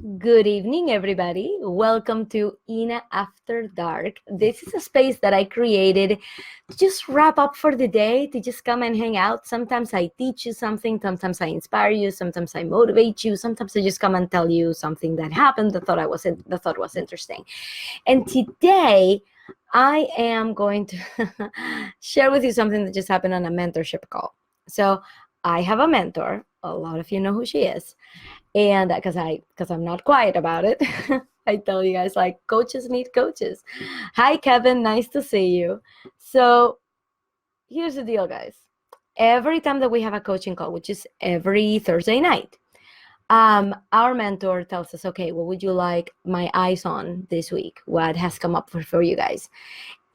Good evening, everybody. Welcome to Ina After Dark. This is a space that I created to just wrap up for the day, to just come and hang out. Sometimes I teach you something, sometimes I inspire you, sometimes I motivate you, sometimes I just come and tell you something that happened that thought was interesting. And today I am going to share with you something that just happened on a mentorship call. So I have a mentor. A lot of you know who she is. And because I'm not quiet about it, I tell you guys, like, coaches need coaches. Hi, Kevin. Nice to see you. So here's the deal, guys. Every time that we have a coaching call, which is every Thursday night, our mentor tells us, okay, what would you like my eyes on this week? What has come up for you guys?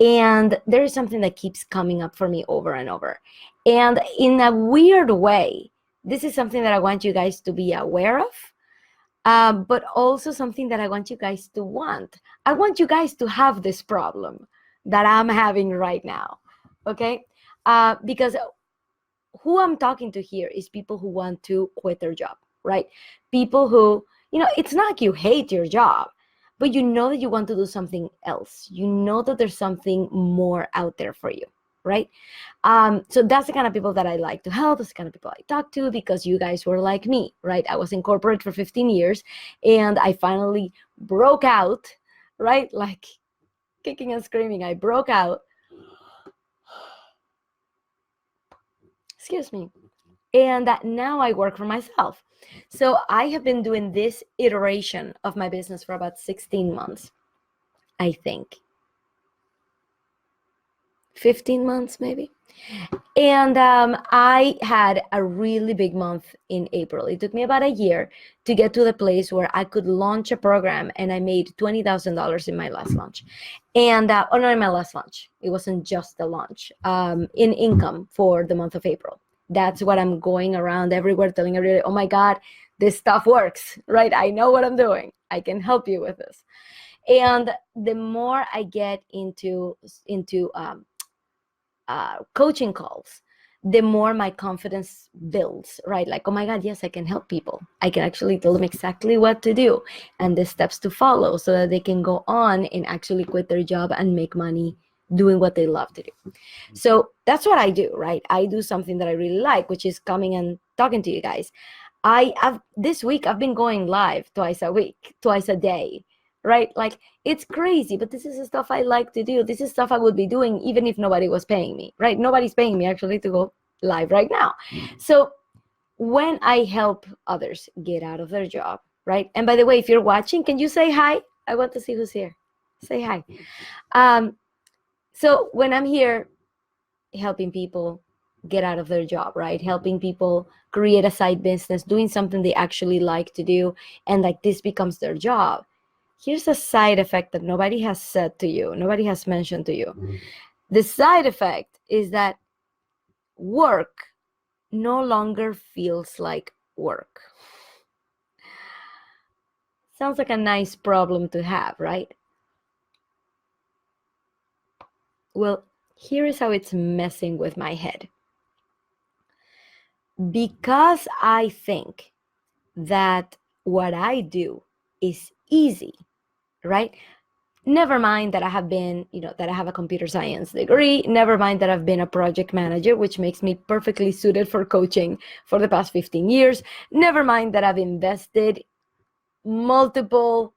And there is something that keeps coming up for me over and over. And in a weird way, this is something that I want you guys to be aware of, but also something that I want you guys to want. I want you guys to have this problem that I'm having right now, okay? Because who I'm talking to here is people who want to quit their job, right? People who, it's not like you hate your job, but you know that you want to do something else. You know that there's something more out there for you, right? So that's the kind of people that I like to help. That's the kind of people I talk to, because you guys were like me, right? I was in corporate for 15 years and I finally broke out, right? Like kicking and screaming. I broke out. Excuse me. And now I work for myself. So I have been doing this iteration of my business for about 16 months, I think. 15 months, maybe. And I had a really big month in April. It took me about a year to get to the place where I could launch a program, and I made $20,000 in my last launch. And, not in my last launch. It wasn't just the launch, in income for the month of April. That's what I'm going around everywhere telling everybody, oh my God, this stuff works, right? I know what I'm doing. I can help you with this. And the more I get into coaching calls, the more my confidence builds, right? Like, oh my God, yes, I can help people. I can actually tell them exactly what to do and the steps to follow so that they can go on and actually quit their job and make money doing what they love to do. So that's what I do, right? I do something that I really like, which is coming and talking to you guys. This week I've been going live twice a week, twice a day, right? Like, it's crazy, but this is the stuff I like to do. This is stuff I would be doing even if nobody was paying me, right? Nobody's paying me actually to go live right now. So when I help others get out of their job, right? And by the way, if you're watching, can you say hi? I want to see who's here. Say hi. So when I'm here helping people get out of their job, right? Helping people create a side business, doing something they actually like to do, and like this becomes their job. Here's a side effect that nobody has said to you, nobody has mentioned to you. The side effect is that work no longer feels like work. Sounds like a nice problem to have, right? Well, here is how it's messing with my head. Because I think that what I do is easy, right? Never mind that I have been, that I have a computer science degree. Never mind that I've been a project manager, which makes me perfectly suited for coaching for the past 15 years. Never mind that I've invested multiple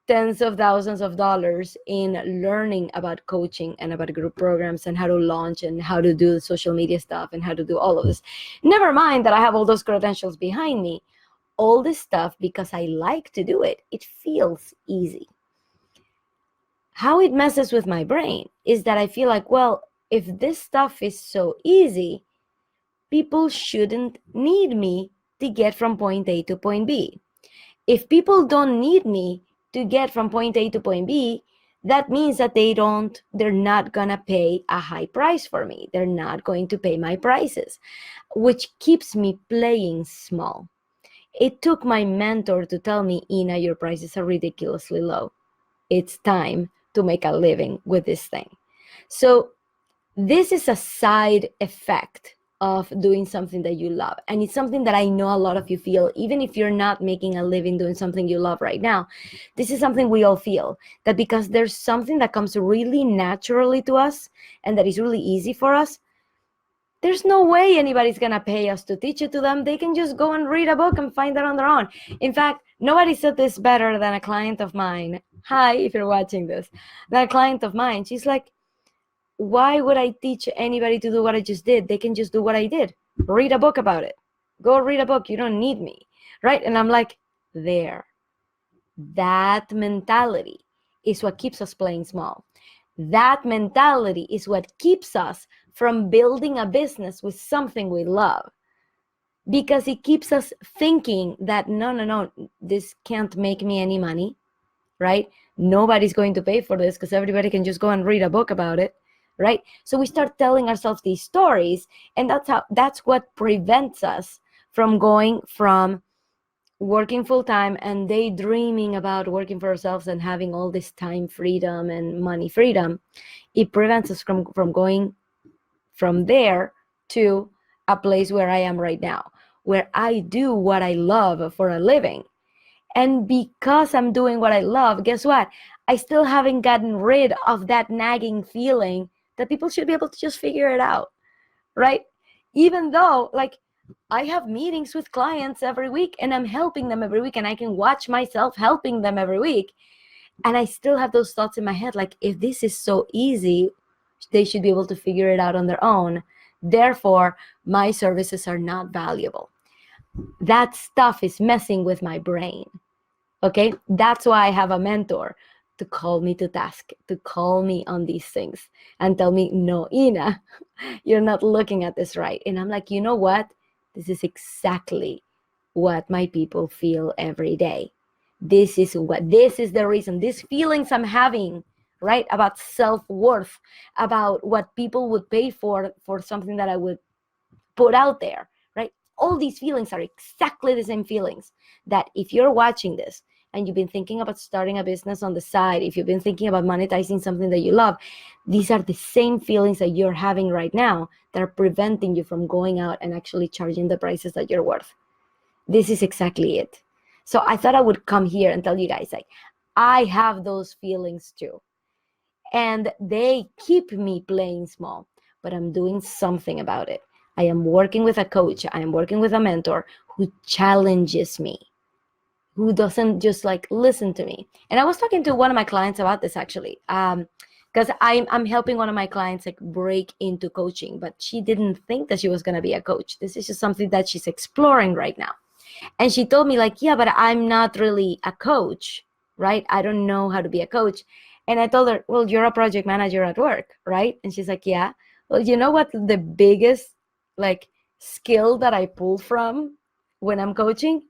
tens of thousands of dollars in learning about coaching and about group programs and how to launch and how to do the social media stuff and how to do all of this. Never mind that I have all those credentials behind me. All this stuff, because I like to do it, it feels easy. How it messes with my brain is that I feel like, well, if this stuff is so easy, people shouldn't need me to get from point A to point B. If people don't need me to get from point A to point B, that means that they're not gonna pay a high price for me. They're not going to pay my prices, which keeps me playing small. It took my mentor to tell me, Ina, your prices are ridiculously low. It's time to make a living with this thing. So this is a side effect of doing something that you love. And it's something that I know a lot of you feel, even if you're not making a living doing something you love right now. This is something we all feel, that because there's something that comes really naturally to us and that is really easy for us, there's no way anybody's going to pay us to teach it to them. They can just go and read a book and find it on their own. In fact, nobody said this better than a client of mine. Hi, if you're watching this. That client of mine, she's like, why would I teach anybody to do what I just did? They can just do what I did. Read a book about it. Go read a book. You don't need me, right? And I'm like, there. That mentality is what keeps us playing small. That mentality is what keeps us from building a business with something we love, because it keeps us thinking that no, this can't make me any money, right? Nobody's going to pay for this because everybody can just go and read a book about it, right? So we start telling ourselves these stories, and that's what prevents us from going from working full-time and daydreaming about working for ourselves and having all this time freedom and money freedom. It prevents us from going from there to a place where I am right now, where I do what I love for a living. And because I'm doing what I love, guess what? I still haven't gotten rid of that nagging feeling that people should be able to just figure it out, right? Even though, like, I have meetings with clients every week and I'm helping them every week, and I can watch myself helping them every week. And I still have those thoughts in my head, like, if this is so easy, they should be able to figure it out on their own. Therefore, my services are not valuable. That stuff is messing with my brain. Okay, that's why I have a mentor to call me to task, to call me on these things and tell me, no, Ina, you're not looking at this right. And I'm like, you know what? This is exactly what my people feel every day. This is the reason, these feelings I'm having, right, about self-worth, about what people would pay for something that I would put out there, right? All these feelings are exactly the same feelings that if you're watching this and you've been thinking about starting a business on the side, if you've been thinking about monetizing something that you love, these are the same feelings that you're having right now that are preventing you from going out and actually charging the prices that you're worth. This is exactly it. So I thought I would come here and tell you guys, like, I have those feelings too. And they keep me playing small, but I'm doing something about it. I am working with a coach. I am working with a mentor who challenges me, who doesn't just like listen to me. And I was talking to one of my clients about this actually, because I'm helping one of my clients like break into coaching, but she didn't think that she was going to be a coach. This is just something that she's exploring right now. And she told me like, yeah, but I'm not really a coach, right? I don't know how to be a coach. And I told her, well, you're a project manager at work, right? And she's like, yeah. Well, you know what the biggest like skill that I pull from when I'm coaching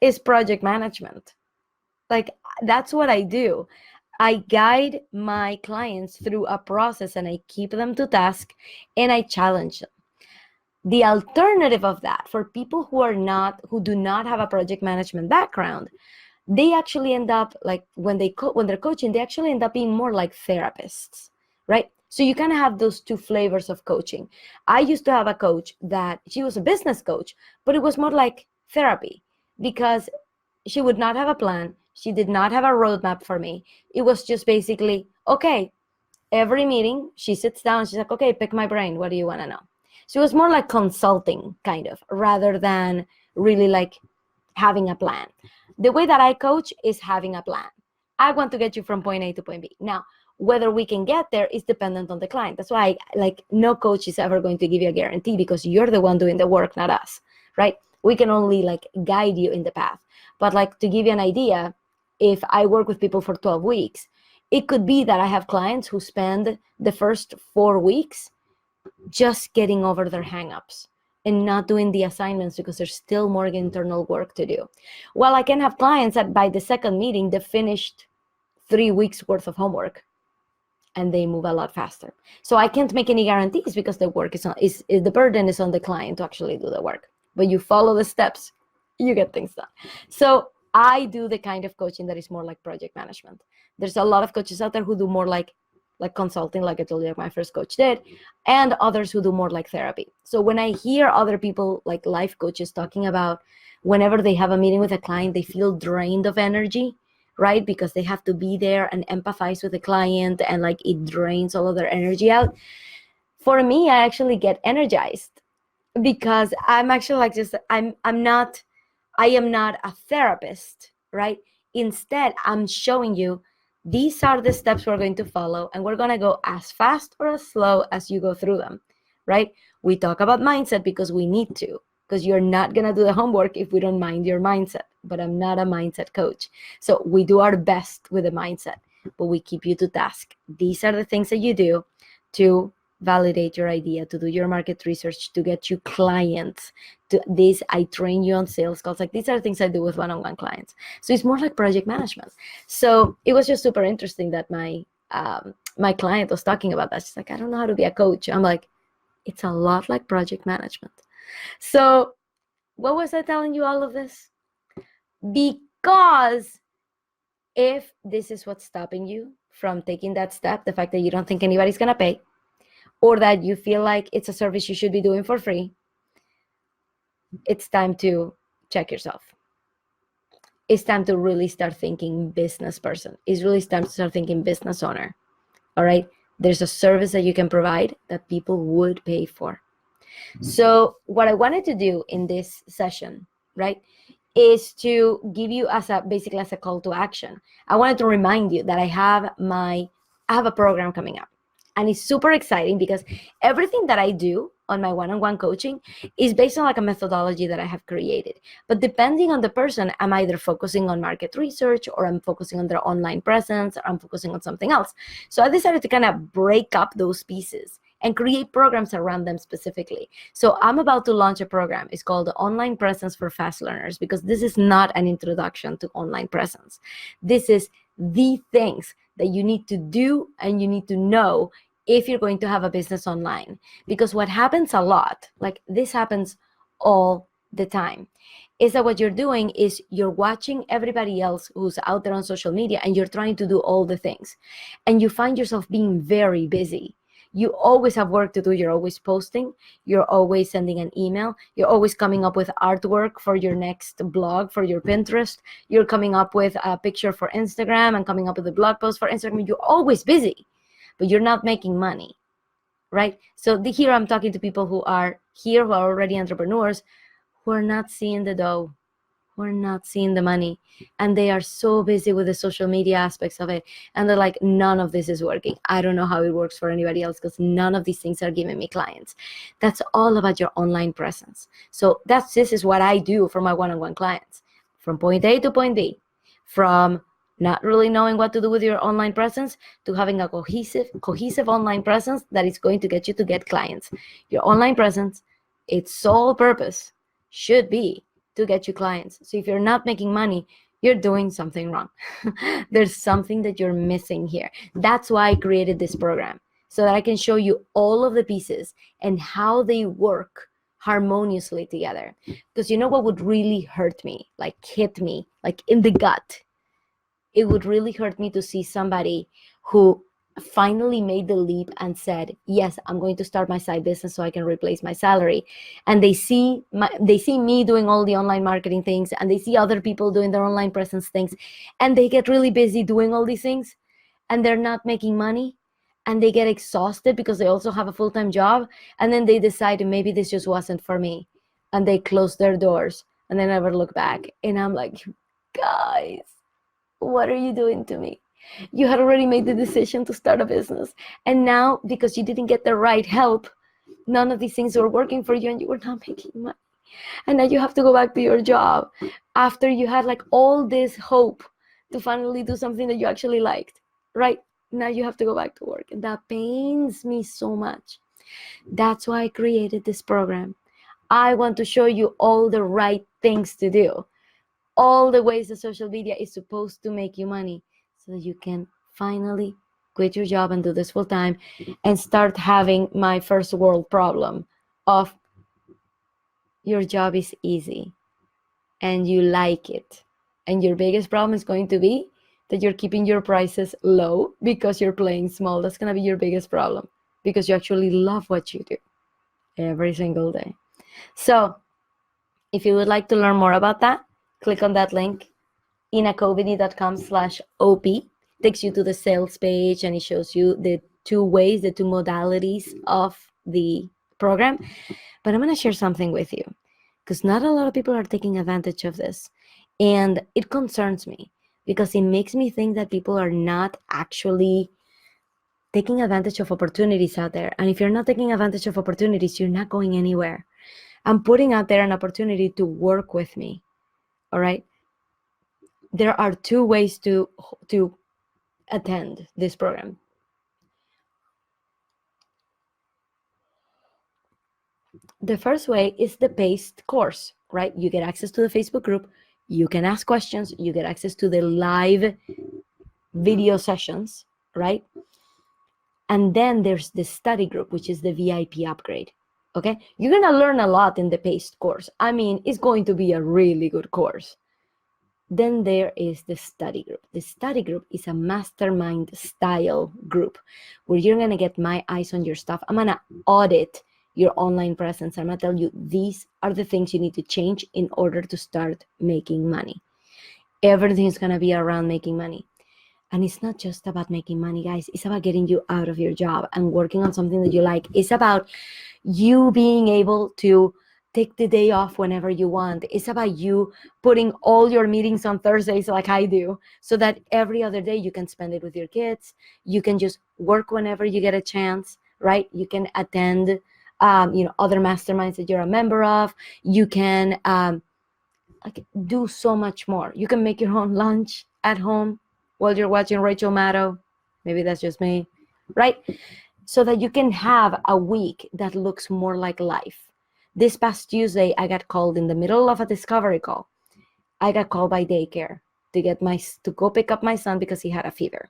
is project management. Like, that's what I do. I guide my clients through a process and I keep them to task and I challenge them. The alternative of that, for people who do not have a project management background, they actually end up like when they're coaching, they actually end up being more like therapists, right? So you kind of have those two flavors of coaching. I used to have a coach that she was a business coach, but it was more like therapy because she would not have a plan. She did not have a roadmap for me. It was just basically, okay, every meeting she sits down, she's like, okay, pick my brain. What do you want to know? So it was more like consulting kind of, rather than really like having a plan. The way that I coach is having a plan. I want to get you from point A to point B. Now, whether we can get there is dependent on the client. That's why like no coach is ever going to give you a guarantee because you're the one doing the work, not us, right? We can only like guide you in the path. But like to give you an idea, if I work with people for 12 weeks, it could be that I have clients who spend the first 4 weeks just getting over their hangups and not doing the assignments because there's still more internal work to do. Well, I can have clients that by the second meeting, they finished 3 weeks worth of homework and they move a lot faster. So I can't make any guarantees because the work is the burden is on the client to actually do the work. But you follow the steps, you get things done. So I do the kind of coaching that is more like project management. There's a lot of coaches out there who do more like like consulting, like I told you, like my first coach did, and others who do more like therapy. So when I hear other people, like life coaches, talking about whenever they have a meeting with a client, they feel drained of energy, right? Because they have to be there and empathize with the client, and like it drains all of their energy out. For me, I actually get energized because I'm actually like just I am not a therapist, right? Instead, I'm showing you these are the steps we're going to follow, and we're going to go as fast or as slow as you go through them, right? We talk about mindset because we need to, because you're not going to do the homework if we don't mind your mindset. But I'm not a mindset coach. So we do our best with the mindset, but we keep you to task. These are the things that you do to validate your idea, to do your market research, to get you clients. To this, I train you on sales calls. Like these are things I do with one-on-one clients. So it's more like project management. So it was just super interesting that my client was talking about that. She's like, I don't know how to be a coach. I'm like, it's a lot like project management. So what was I telling you all of this? Because if this is what's stopping you from taking that step, the fact that you don't think anybody's gonna pay, or that you feel like it's a service you should be doing for free, it's time to check yourself. It's time to really start thinking business person. It's really time to start thinking business owner. All right? There's a service that you can provide that people would pay for. So what I wanted to do in this session, right, is to give you basically as a call to action. I wanted to remind you that I have a program coming up. And it's super exciting because everything that I do on my one-on-one coaching is based on like a methodology that I have created. But depending on the person, I'm either focusing on market research, or I'm focusing on their online presence, or I'm focusing on something else. So I decided to kind of break up those pieces and create programs around them specifically. So I'm about to launch a program. It's called the Online Presence for Fast Learners, because this is not an introduction to online presence. This is the things that you need to do and you need to know if you're going to have a business online. Because what happens a lot, like this happens all the time, is that what you're doing is you're watching everybody else who's out there on social media, and you're trying to do all the things. And you find yourself being very busy. You always have work to do. You're always posting. You're always sending an email. You're always coming up with artwork for your next blog, for your Pinterest. You're coming up with a picture for Instagram and coming up with a blog post for Instagram. You're always busy, but you're not making money, right? So here I'm talking to people who are here, who are already entrepreneurs, who are not seeing the dough, who are not seeing the money, and they are so busy with the social media aspects of it, and they're like, none of this is working. I don't know how it works for anybody else because none of these things are giving me clients. That's all about your online presence. So this is what I do for my one-on-one clients, from point A to point B, from not really knowing what to do with your online presence to having a cohesive online presence that is going to get you to get clients. Your online presence, its sole purpose should be to get you clients. So if you're not making money, you're doing something wrong. There's something that you're missing here. That's why I created this program, so that I can show you all of the pieces and how they work harmoniously together. Because you know what would really hurt me, like hit me, like in the gut? It would really hurt me to see somebody who finally made the leap and said, yes, I'm going to start my side business so I can replace my salary. And they see me doing all the online marketing things, and they see other people doing their online presence things, and they get really busy doing all these things, and they're not making money, and they get exhausted because they also have a full-time job, and then they decide maybe this just wasn't for me, and they close their doors and they never look back. And I'm like, guys, what are you doing to me? You had already made the decision to start a business, and now because you didn't get the right help, none of these things were working for you, and you were not making money. And now you have to go back to your job after you had like all this hope to finally do something that you actually liked, right? Now you have to go back to work, and that pains me so much. That's why I created this program. I want to show you all the right things to do, all the ways that social media is supposed to make you money, so that you can finally quit your job and do this full time and start having my first world problem of your job is easy and you like it, and your biggest problem is going to be that you're keeping your prices low because you're playing small. That's going to be your biggest problem, because you actually love what you do every single day. So if you would like to learn more about that, click on that link, inacovini.com/op. Takes you to the sales page, and it shows you the two modalities of the program. But I'm going to share something with you, because not a lot of people are taking advantage of this. And it concerns me, because it makes me think that people are not actually taking advantage of opportunities out there. And if you're not taking advantage of opportunities, you're not going anywhere. I'm putting out there an opportunity to work with me. All right. There are two ways to attend this program. The first way is the paced course, right? You get access to the Facebook group. You can ask questions. You get access to the live video sessions, right? And then there's the study group, which is the VIP upgrade. Okay, you're gonna learn a lot in the paced course. I mean, it's going to be a really good course. Then there is the study group. The study group is a mastermind style group where you're gonna get my eyes on your stuff. I'm gonna audit your online presence. I'm gonna tell you, these are the things you need to change in order to start making money. Everything's gonna be around making money. And it's not just about making money, guys. It's about getting you out of your job and working on something that you like. It's about you being able to take the day off whenever you want. It's about you putting all your meetings on Thursdays like I do, so that every other day you can spend it with your kids. You can just work whenever you get a chance, right? You can attend other masterminds that you're a member of. You can do so much more. You can make your own lunch at home while you're watching Rachel Maddow. Maybe that's just me, right? So that you can have a week that looks more like life. This past Tuesday, I got called in the middle of a discovery call. I got called by daycare to go pick up my son because he had a fever.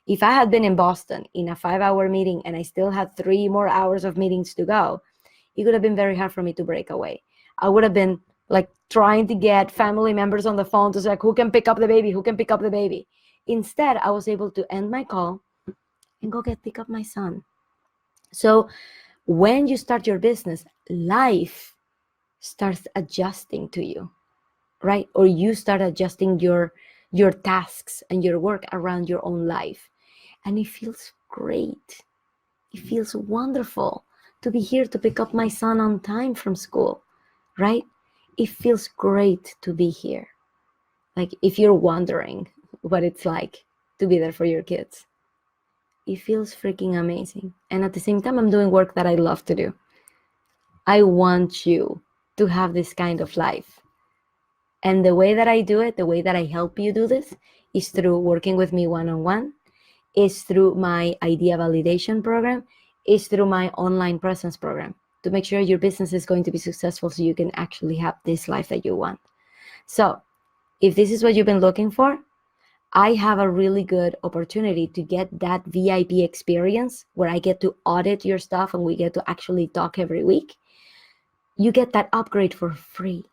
If I had been in Boston in a 5-hour meeting and I still had 3 more hours of meetings to go, it would have been very hard for me to break away. I would have been like trying to get family members on the phone to say, like, who can pick up the baby? Who can pick up the baby? Instead, I was able to end my call and go pick up my son. So when you start your business, life starts adjusting to you, right? Or you start adjusting your tasks and your work around your own life. And it feels great. It feels wonderful to be here to pick up my son on time from school, right? It feels great to be here. Like, if you're wondering what it's like to be there for your kids, it feels freaking amazing. And at the same time, I'm doing work that I love to do. I want you to have this kind of life. And the way that I do it, the way that I help you do this, is through working with me one-on-one, is through my idea validation program, is through my online presence program, to make sure your business is going to be successful so you can actually have this life that you want. So if this is what you've been looking for, I have a really good opportunity to get that VIP experience where I get to audit your stuff and we get to actually talk every week. You get that upgrade for free.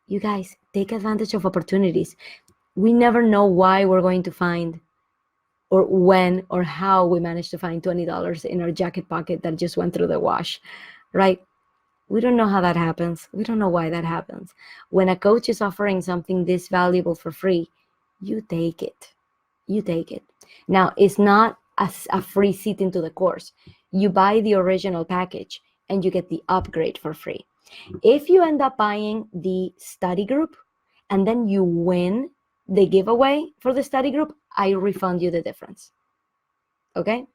You guys, take advantage of opportunities. We never know why we're going to find, or when or how we managed to find $20 in our jacket pocket that just went through the wash, right? We don't know how that happens. We don't know why that happens. When a coach is offering something this valuable for free, you take it. You take it. Now, it's not a free seat into the course. You buy the original package and you get the upgrade for free. If you end up buying the study group and then you win the giveaway for the study group, I refund you the difference. Okay?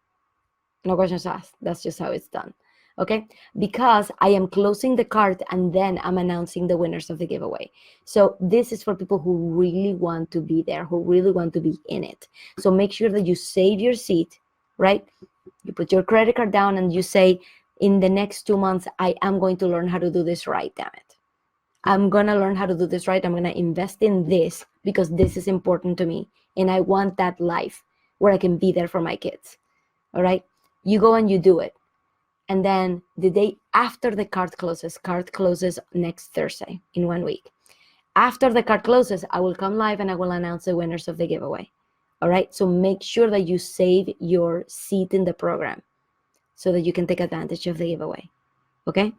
No questions asked. That's just how it's done. Okay, because I am closing the cart and then I'm announcing the winners of the giveaway. So this is for people who really want to be there, who really want to be in it. So make sure that you save your seat, right? You put your credit card down and you say, in the next 2 months, I am going to learn how to do this right, damn it. I'm going to learn how to do this right. I'm going to invest in this because this is important to me. And I want that life where I can be there for my kids. All right, you go and you do it. And then the day after the cart closes next Thursday in 1 week. After the card closes, I will come live and I will announce the winners of the giveaway. All right, so make sure that you save your seat in the program so that you can take advantage of the giveaway. Okay,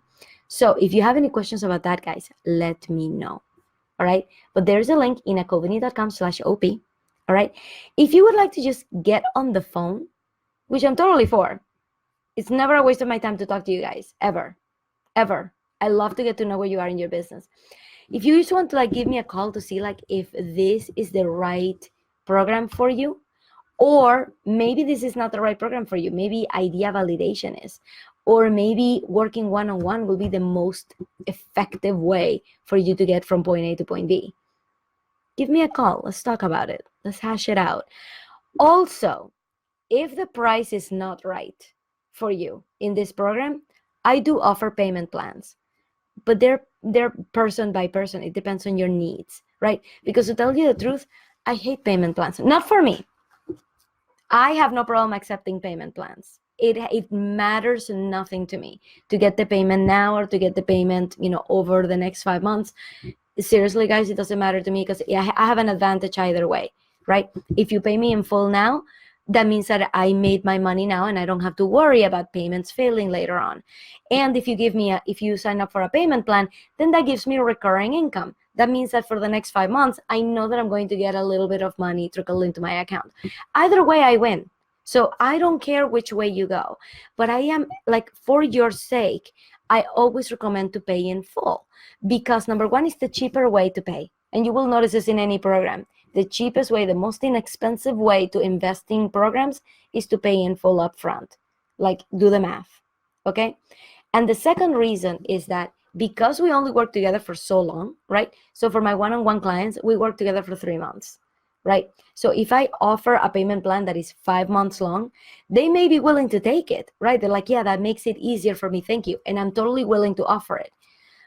so if you have any questions about that, guys, let me know. All right, but there's a link in acovany.com/op. All right, if you would like to just get on the phone, which I'm totally for, it's never a waste of my time to talk to you guys, ever. I love to get to know where you are in your business. If you just want to like give me a call to see like if this is the right program for you, or maybe this is not the right program for you, maybe idea validation is, or maybe working one-on-one will be the most effective way for you to get from point A to point B, give me a call. Let's talk about it. Let's hash it out. Also, if the price is not right for you in this program, I do offer payment plans, but they're person by person. It depends on your needs, right? Because to tell you the truth, I hate payment plans. Not for me. I have no problem accepting payment plans. It matters nothing to me to get the payment now or to get the payment, over the next 5 months. Seriously, guys, it doesn't matter to me because I have an advantage either way, right? If you pay me in full now, that means that I made my money now and I don't have to worry about payments failing later on. And if you sign up for a payment plan, then that gives me recurring income. That means that for the next 5 months, I know that I'm going to get a little bit of money trickle into my account. Either way, I win. So I don't care which way you go, but I am like, for your sake, I always recommend to pay in full because number one is the cheaper way to pay. And you will notice this in any program. The cheapest way, the most inexpensive way to invest in programs is to pay in full upfront. Like, do the math, okay? And the second reason is that because we only work together for so long, right? So for my one-on-one clients, we work together for 3 months, right? So if I offer a payment plan that is 5 months long, they may be willing to take it, right? They're like, yeah, that makes it easier for me, thank you. And I'm totally willing to offer it.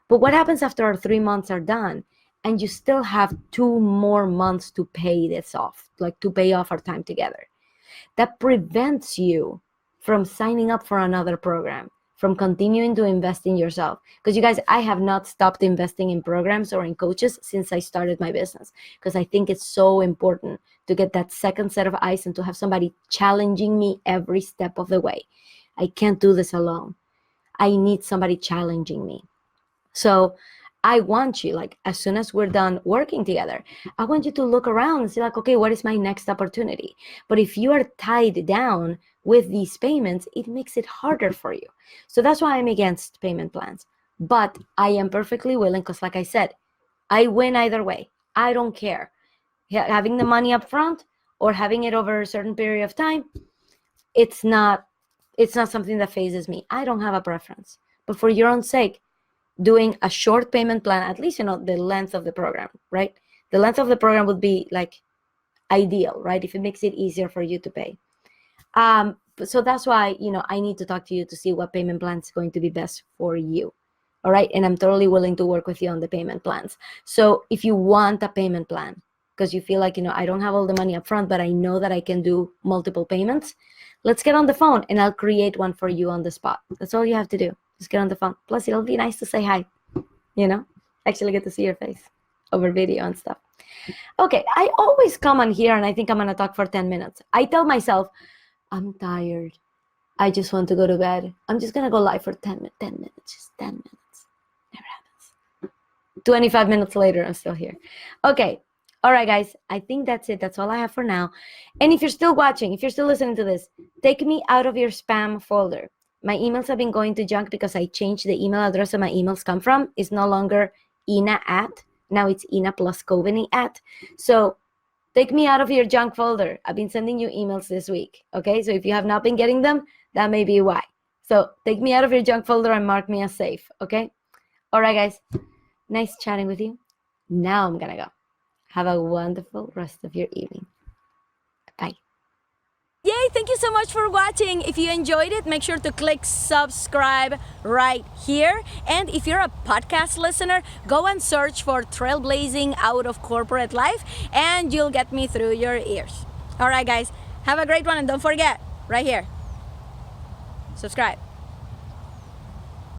But what happens after our 3 months are done and you still have 2 more months to pay this off, like to pay off our time together? That prevents you from signing up for another program, from continuing to invest in yourself. Because you guys, I have not stopped investing in programs or in coaches since I started my business, because I think it's so important to get that second set of eyes and to have somebody challenging me every step of the way. I can't do this alone. I need somebody challenging me. So I want you, like, as soon as we're done working together, I want you to look around and say, like, okay, what is my next opportunity? But if you are tied down with these payments, it makes it harder for you. So that's why I'm against payment plans. But I am perfectly willing, because like I said, I win either way. I don't care. Having the money up front or having it over a certain period of time, it's not something that phases me. I don't have a preference. But for your own sake, doing a short payment plan, at least, the length of the program, right? The length of the program would be like ideal, right? If it makes it easier for you to pay. So that's why, I need to talk to you to see what payment plan is going to be best for you. All right. And I'm totally willing to work with you on the payment plans. So if you want a payment plan, because you feel like, I don't have all the money up front, but I know that I can do multiple payments, let's get on the phone and I'll create one for you on the spot. That's all you have to do. Just get on the phone. Plus, it'll be nice to say hi, actually get to see your face over video and stuff. Okay, I always come on here and I think I'm going to talk for 10 minutes. I tell myself, I'm tired. I just want to go to bed. I'm just going to go live for 10 minutes, just 10 minutes. Never happens. 25 minutes later, I'm still here. Okay. All right, guys, I think that's it. That's all I have for now. And if you're still watching, if you're still listening to this, take me out of your spam folder. My emails have been going to junk because I changed the email address that my emails come from. It's no longer Ina at. Now it's Ina plus Coveney at. So take me out of your junk folder. I've been sending you emails this week. Okay, so if you have not been getting them, that may be why. So take me out of your junk folder and mark me as safe. Okay. All right, guys. Nice chatting with you. Now I'm going to go. Have a wonderful rest of your evening. Bye. Yay, thank you so much for watching. If you enjoyed it, make sure to click subscribe right here. And if you're a podcast listener, go and search for Trailblazing Out of Corporate Life and you'll get me through your ears. All right, guys, have a great one. And don't forget, right here, subscribe.